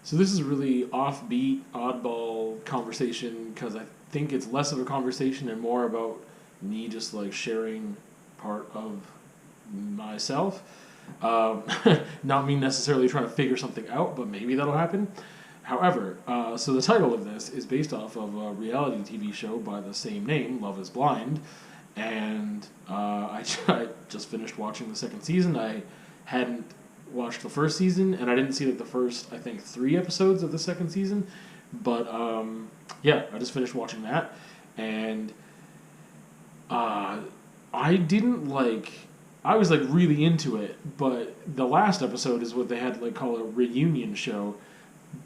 So this is a really offbeat, oddball conversation because I think it's less of a conversation and more about me just like sharing part of myself. Um, Not me necessarily trying to figure something out, but maybe that'll happen. However, so the title of this is based off of a reality TV show by the same name, Love is Blind, and I just finished watching the second season. I hadn't watched the first season, and I didn't see like the first, I think, 3 episodes of the second season, but yeah, I just finished watching that, and I didn't like. I was like really into it, but the last episode is what they had like call a reunion show,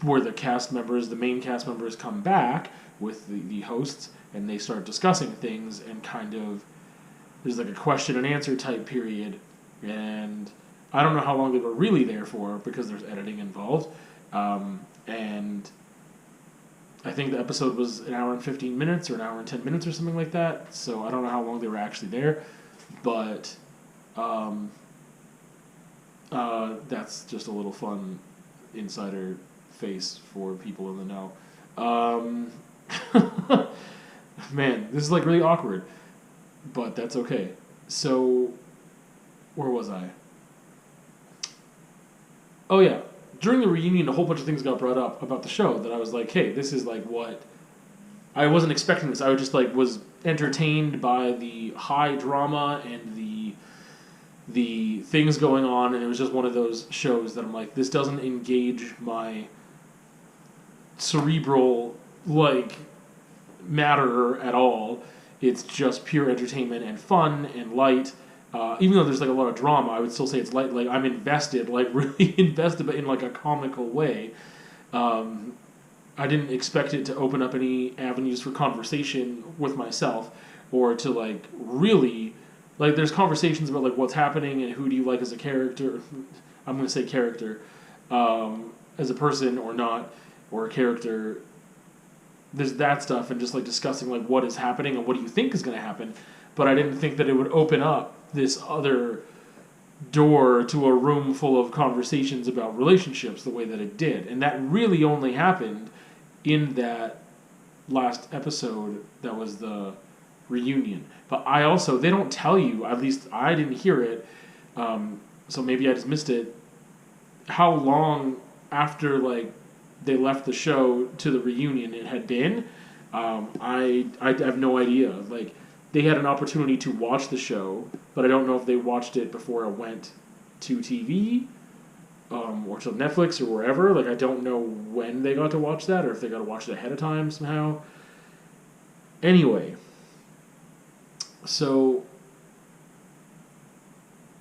where the main cast members, come back with the hosts, and they start discussing things, and kind of there's like a question and answer type period, and I don't know how long they were really there for because there's editing involved, and I think the episode was an hour and 15 minutes or an hour and 10 minutes or something like that. So I don't know how long they were actually there, but that's just a little fun insider face for people in the know. Man, this is like really awkward, but that's okay. So, where was I? Oh yeah, during the reunion, a whole bunch of things got brought up about the show that I was like, hey, this is like what I wasn't expecting this. I was just like was entertained by the high drama and the things going on, and it was just one of those shows that I'm like, this doesn't engage my cerebral like matter at all. It's just pure entertainment and fun and light. Even though there's like a lot of drama, I would still say it's light. Like I'm invested, like really invested, but in like a comical way. I didn't expect it to open up any avenues for conversation with myself, or to like really like. There's conversations about like what's happening and who do you like as a character. I'm going to say character, as a person or not, or a character. There's that stuff, and just like discussing like what is happening and what do you think is going to happen. But I didn't think that it would open up this other door to a room full of conversations about relationships the way that it did. And that really only happened in that last episode that was the reunion. But they don't tell you, at least I didn't hear it, so maybe I just missed it, how long after like they left the show to the reunion it had been. I have no idea. Like, they had an opportunity to watch the show, but I don't know if they watched it before it went to TV, or to Netflix or wherever. Like, I don't know when they got to watch that, or if they got to watch it ahead of time somehow. Anyway, so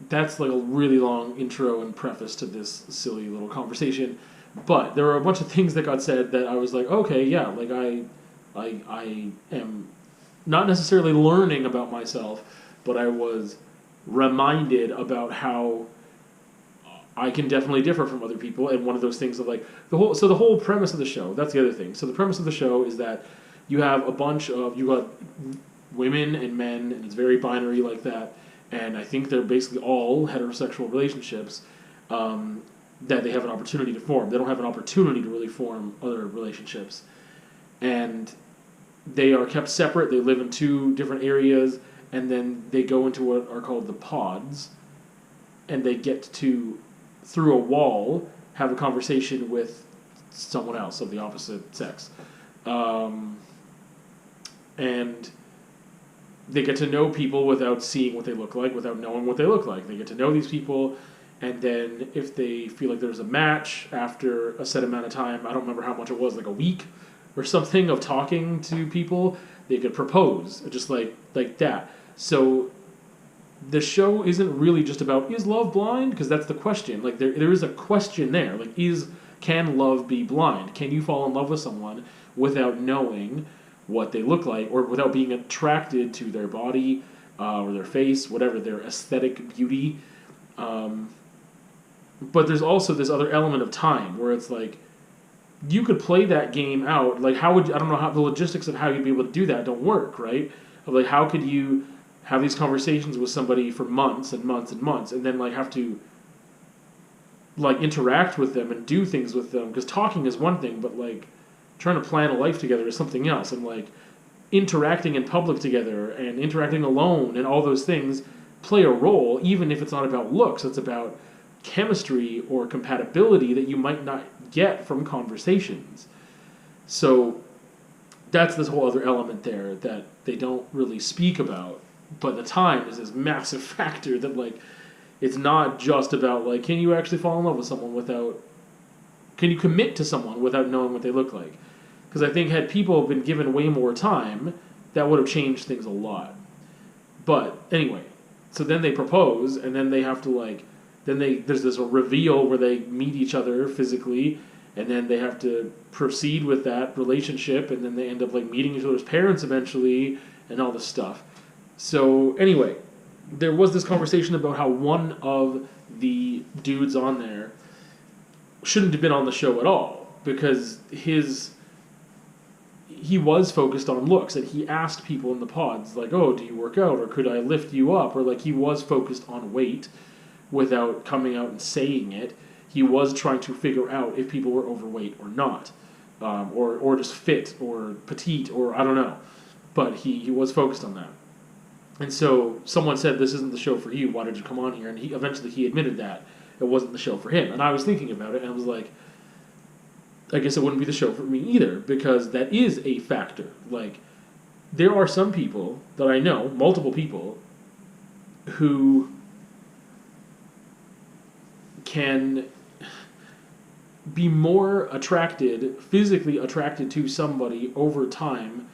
that's like a really long intro and preface to this silly little conversation. But there were a bunch of things that got said that I was like, okay, yeah, like I am not necessarily learning about myself, but I was reminded about how I can definitely differ from other people. And one of those things of like the whole premise of the show, that's the other thing. So the premise of the show is that you have you got women and men, and it's very binary like that. And I think they're basically all heterosexual relationships, that they have an opportunity to form. They don't have an opportunity to really form other relationships. And they are kept separate. They live in 2 different areas, and then they go into what are called the pods, and they get to, through a wall, have a conversation with someone else of the opposite sex. And they get to know people without seeing what they look like, without knowing what they look like. They get to know these people, and then if they feel like there's a match after a set amount of time, I don't remember how much it was, like a week or something of talking to people, they could propose, just like that. So the show isn't really just about, is love blind? Because that's the question. Like there is a question there. Like, can love be blind? Can you fall in love with someone without knowing what they look like, or without being attracted to their body, or their face, whatever, their aesthetic beauty? But there's also this other element of time where it's like, you could play that game out. Like, I don't know how the logistics of how you'd be able to do that don't work, right? Of like, how could you have these conversations with somebody for months and months and months, and then like have to like interact with them and do things with them, because talking is one thing, but like trying to plan a life together is something else, and like interacting in public together and interacting alone and all those things play a role, even if it's not about looks. It's about chemistry or compatibility that you might not get from conversations. So that's this whole other element there that they don't really speak about, but the time is this massive factor that like it's not just about like, can you actually fall in love with someone without, can you commit to someone without knowing what they look like? Because I think had people been given way more time, that would have changed things a lot. But anyway, so then they propose, and then they have to like, there's this reveal where they meet each other physically, and then they have to proceed with that relationship, and then they end up like meeting each other's parents eventually, and all this stuff. So anyway, there was this conversation about how one of the dudes on there shouldn't have been on the show at all, because he was focused on looks, and he asked people in the pods like, oh, do you work out, or could I lift you up, or like he was focused on weight without coming out and saying it. He was trying to figure out if people were overweight or not, or just fit or petite, or I don't know, but he was focused on that. And so someone said, this isn't the show for you, why did you come on here? And he eventually admitted that it wasn't the show for him. And I was thinking about it, and I was like, I guess it wouldn't be the show for me either, because that is a factor. Like, there are some people that I know, multiple people, who can be more physically attracted to somebody over time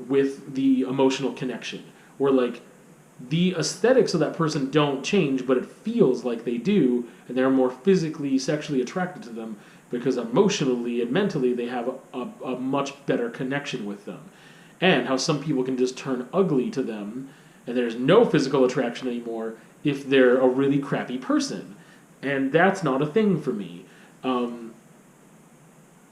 with the emotional connection. Where, like, the aesthetics of that person don't change, but it feels like they do, and they're more physically, sexually attracted to them, because emotionally and mentally they have a much better connection with them. And how some people can just turn ugly to them, and there's no physical attraction anymore if they're a really crappy person. And that's not a thing for me.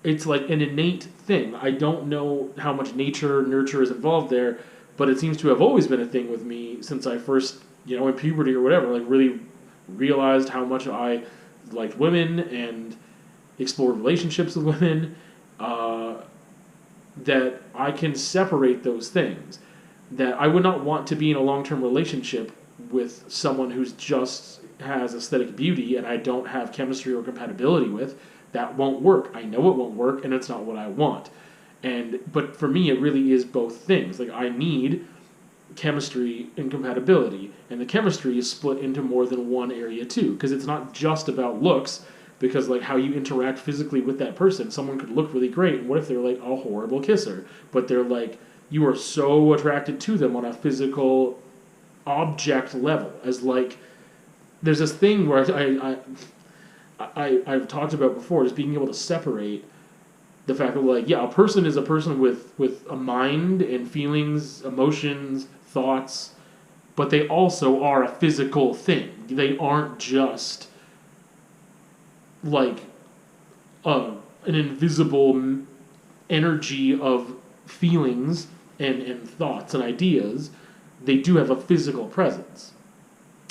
It's like an innate thing. I don't know how much nurture is involved there, but it seems to have always been a thing with me since I first, in puberty or whatever, like really realized how much I liked women and explored relationships with women, that I can separate those things. That I would not want to be in a long-term relationship with someone who's just has aesthetic beauty and I don't have chemistry or compatibility with. That won't work. I know it won't work, and it's not what I want. But for me, it really is both things. Like, I need chemistry and compatibility, and the chemistry is split into more than one area too, because it's not just about looks. Because, like, how you interact physically with that person, someone could look really great, and what if they're like a horrible kisser? But they're like, you are so attracted to them on a physical object level, as like, there's this thing where I've talked about before, just being able to separate the fact that, like, yeah, a person is a person with a mind and feelings, emotions, thoughts, but they also are a physical thing. They aren't just like an invisible energy of feelings and thoughts and ideas. They do have a physical presence,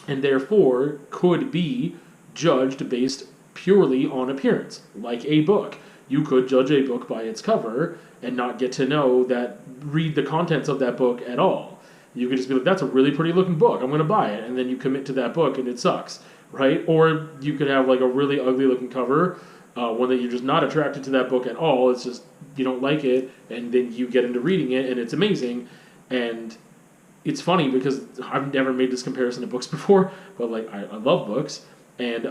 and therefore could be judged based purely on appearance, like a book. You could judge a book by its cover and not get to read the contents of that book at all. You could just be like, that's a really pretty looking book, I'm going to buy it, and then you commit to that book and it sucks, right? Or you could have like a really ugly looking cover, one that you're just not attracted to that book at all, it's just, you don't like it, and then you get into reading it and it's amazing. And it's funny because I've never made this comparison to books before, but like, I love books, and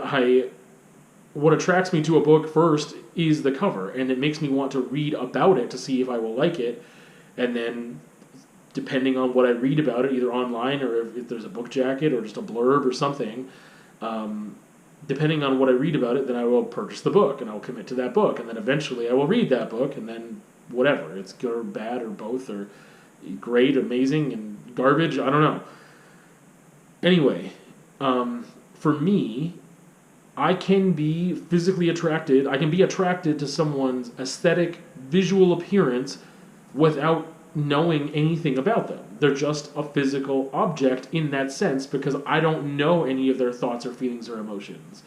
what attracts me to a book first is the cover, and it makes me want to read about it to see if I will like it, and then depending on what I read about it, either online or if there's a book jacket or just a blurb or something, depending on what I read about it, then I will purchase the book, and I will commit to that book, and then eventually I will read that book, and then whatever, it's good or bad or both, or great, amazing, and garbage, I don't know. Anyway, for me, I can be physically attracted, I can be attracted to someone's aesthetic, visual appearance without knowing anything about them. They're just a physical object in that sense because I don't know any of their thoughts or feelings or emotions.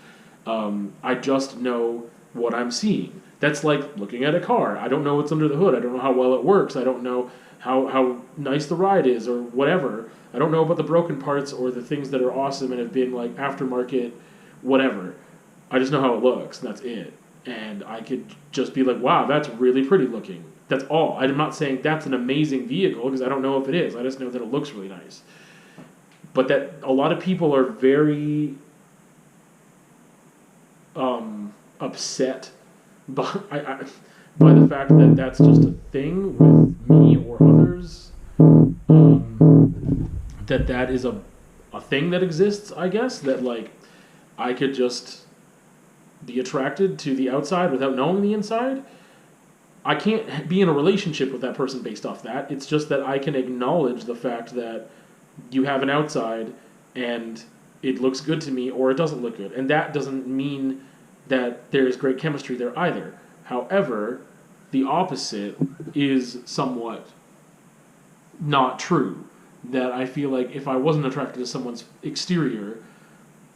I just know what I'm seeing. That's like looking at a car. I don't know what's under the hood. I don't know how well it works. I don't know how nice the ride is or whatever. I don't know about the broken parts or the things that are awesome and have been like aftermarket, whatever. I just know how it looks, and that's it. And I could just be like, wow, that's really pretty looking. That's all. I'm not saying that's an amazing vehicle because I don't know if it is. I just know that it looks really nice. But that a lot of people are very upset by the fact that that's just a thing with me or others. That is a thing that exists, I guess. That like I could just be attracted to the outside without knowing the inside. I can't be in a relationship with that person based off that. It's just that I can acknowledge the fact that you have an outside and it looks good to me or it doesn't look good. And that doesn't mean that there is great chemistry there either. However, the opposite is somewhat not true. That I feel like if I wasn't attracted to someone's exterior,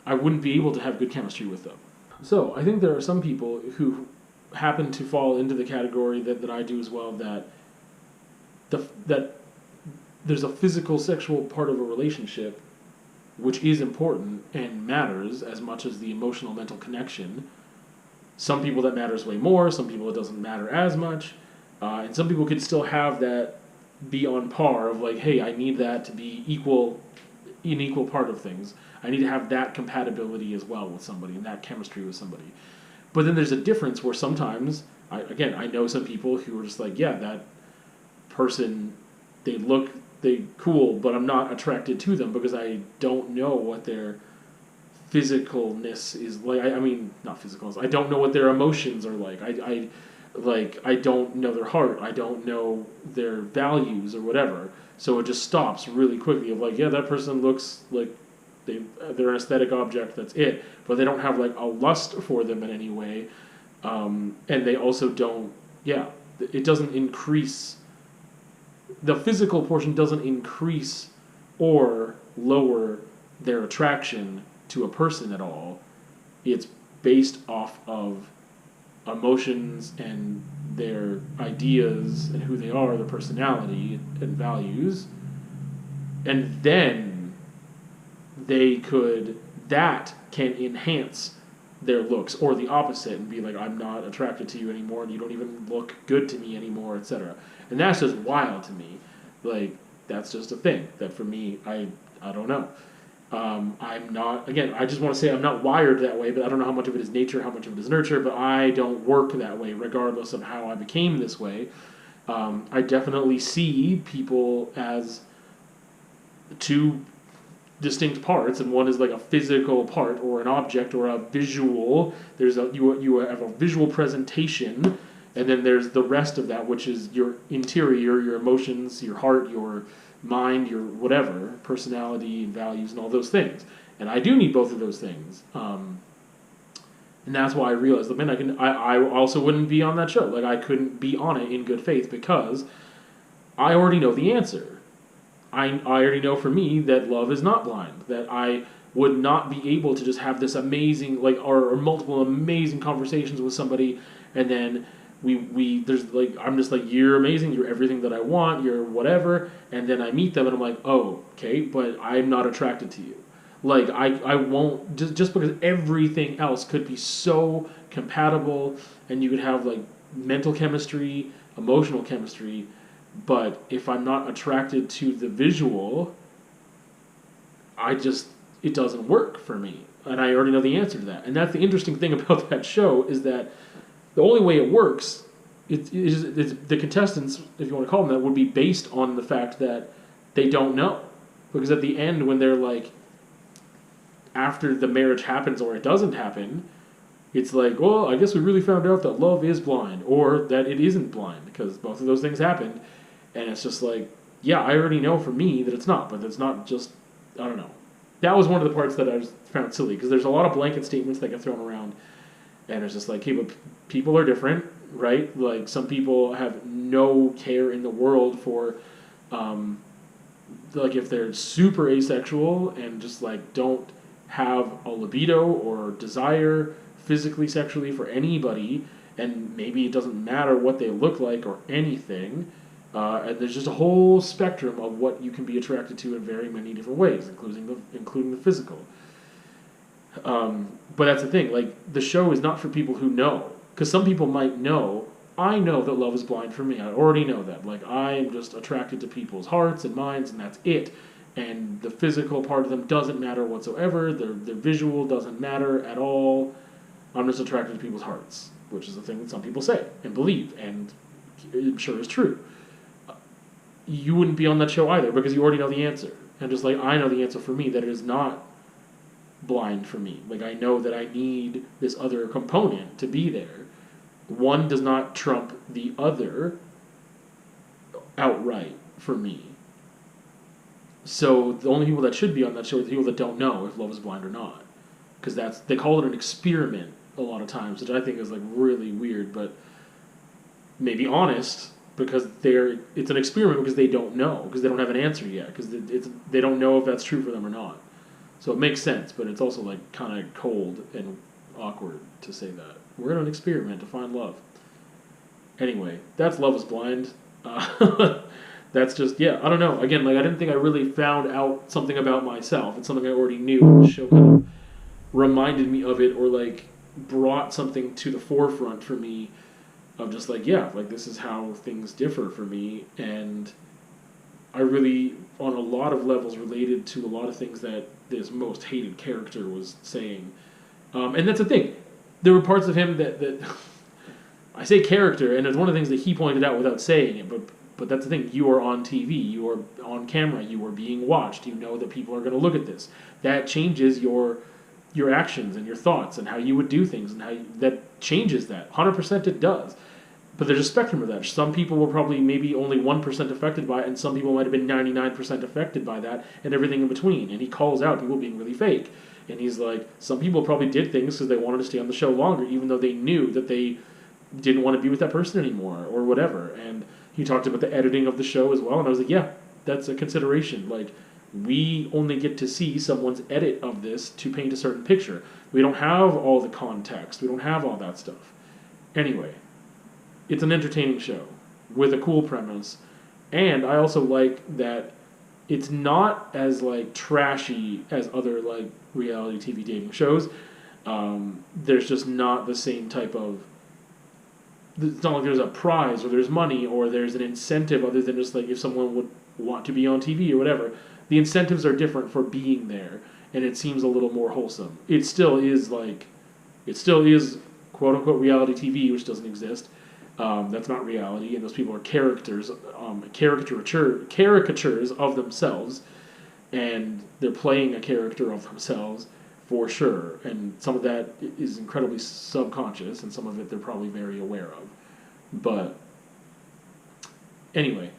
I wouldn't be able to have good chemistry with them. So I think there are some people who happen to fall into the category that I do as well, that there's a physical sexual part of a relationship which is important and matters as much as the emotional mental connection. Some people that matters way more, some people it doesn't matter as much, and some people could still have that be on par of like, hey, I need that to be an equal part of things. I need to have that compatibility as well with somebody and that chemistry with somebody. But then there's a difference where sometimes, I know some people who are just like, yeah, that person, they cool, but I'm not attracted to them because I don't know what their physicalness is like. I mean, not physicalness. I don't know what their emotions are like. I don't know their heart. I don't know their values or whatever. So it just stops really quickly of like, yeah, that person looks like they're an aesthetic object, that's it. But they don't have like a lust for them in any way. And they also don't, it doesn't increase, the physical portion doesn't increase or lower their attraction to a person at all. It's based off of emotions and their ideas and who they are, their personality and values. And then that can enhance their looks, or the opposite, and be like, I'm not attracted to you anymore and you don't even look good to me anymore, etc. And that's just wild to me. Like, that's just a thing that for me, I don't know. I'm not, again, I just want to say I'm not wired that way, but I don't know how much of it is nature, how much of it is nurture, but I don't work that way regardless of how I became this way. I definitely see people as two distinct parts, and one is like a physical part or an object or a visual. You have a visual presentation, and then there's the rest of that, which is your interior, your emotions, your heart, your mind, your whatever, personality and values and all those things. And I do need both of those things. And that's why I realized, man, I also wouldn't be on that show. Like, I couldn't be on it in good faith because I already know the answer. I already know for me that love is not blind, that I would not be able to just have this amazing, like, or multiple amazing conversations with somebody, and then there's like, I'm just like, you're amazing, you're everything that I want, you're whatever, and then I meet them and I'm like, oh, okay, but I'm not attracted to you. Like, I won't, just because everything else could be so compatible, and you could have like mental chemistry, emotional chemistry, but if I'm not attracted to the visual, it doesn't work for me. And I already know the answer to that. And that's the interesting thing about that show, is that the only way it works, it's the contestants, if you want to call them that, would be based on the fact that they don't know. Because at the end, when they're like, after the marriage happens or it doesn't happen, it's like, well, I guess we really found out that love is blind, or that it isn't blind, because both of those things happened. And it's just like, yeah, I already know for me that it's not, but it's not just, I don't know. That was one of the parts that I just found silly, because there's a lot of blanket statements that get thrown around, and it's just like, hey, but people are different, right? Like, some people have no care in the world for, like, if they're super asexual and just, like, don't have a libido or desire physically, sexually for anybody, and maybe it doesn't matter what they look like or anything. And there's just a whole spectrum of what you can be attracted to in very many different ways, including the physical. But that's the thing. Like, the show is not for people who know, because some people might know. I know that love is blind for me. I already know that. Like, I am just attracted to people's hearts and minds, and that's it. And the physical part of them doesn't matter whatsoever. Their visual doesn't matter at all. I'm just attracted to people's hearts, which is the thing that some people say and believe, and I'm sure is true. You wouldn't be on that show either, because you already know the answer. And just like I know the answer for me, that it is not blind for me. Like, I know that I need this other component to be there. One does not trump the other outright for me. So the only people that should be on that show are the people that don't know if love is blind or not. Because they call it an experiment a lot of times, which I think is like really weird, but maybe honest, because it's an experiment because they don't know, because they don't have an answer yet, because they don't know if that's true for them or not. So it makes sense, but it's also like kind of cold and awkward to say that. We're in an experiment to find love. Anyway, that's Love is Blind. That's just, yeah, I don't know. Again, like, I didn't think I really found out something about myself. It's something I already knew, and the show kind of reminded me of it, or like brought something to the forefront for me of just like, yeah, like, this is how things differ for me. And I really, on a lot of levels, related to a lot of things that this most hated character was saying. And that's the thing. There were parts of him that I say character, and it's one of the things that he pointed out without saying it, but that's the thing. You are on TV. You are on camera. You are being watched. You know that people are going to look at this. That changes your actions and your thoughts and how you would do things, and that changes that. 100% it does. But there's a spectrum of that. Some people were probably maybe only 1% affected by it, and some people might have been 99% affected by that, and everything in between. And he calls out people being really fake. And he's like, some people probably did things because they wanted to stay on the show longer, even though they knew that they didn't want to be with that person anymore, or whatever. And he talked about the editing of the show as well, and I was like, yeah, that's a consideration. Like, we only get to see someone's edit of this to paint a certain picture. We don't have all the context. We don't have all that stuff. Anyway, it's an entertaining show with a cool premise, and I also like that it's not as like trashy as other like reality TV dating shows. There's just not the same type of. It's not like there's a prize or there's money or there's an incentive other than just like if someone would want to be on TV or whatever. The incentives are different for being there, and it seems a little more wholesome. It still is quote unquote reality TV, which doesn't exist. That's not reality, and those people are characters, caricatures of themselves, and they're playing a character of themselves for sure. And some of that is incredibly subconscious, and some of it they're probably very aware of. But anyway,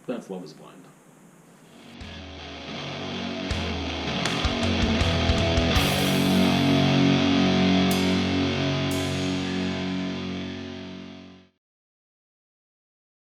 that's Love is Blind.